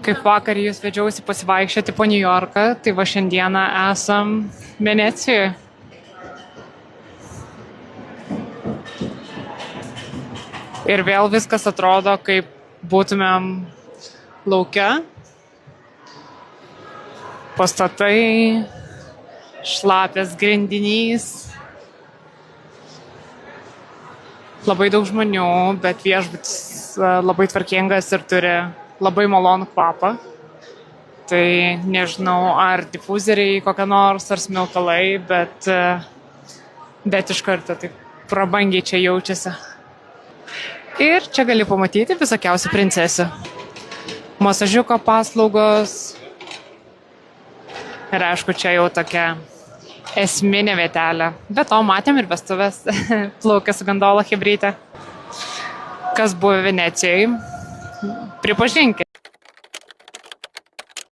Kaip vakar jūs vedžiausi pasivaikščioti po New Yorką, tai va šiandieną esam Venecijoje. Ir vėl viskas atrodo, kaip būtumėm lauke. Pastatai, šlapias grindinys. Labai daug žmonių, bet viešbutis labai tvarkingas ir turi labai malonų kvapą. Tai nežinau, ar difuzeriai kokia nors, ar smilkalai, bet iš karto taip prabangiai čia jaučiasi. Ir čia gali pamatyti visokiausių princesių. Masažiuko paslaugos. Ir aišku, čia jau tokia esminė vietelė. Be to matėm ir vestuvės. Plaukė su gondola chebrytė. Kas buvo Venecijai? Pripažinkit.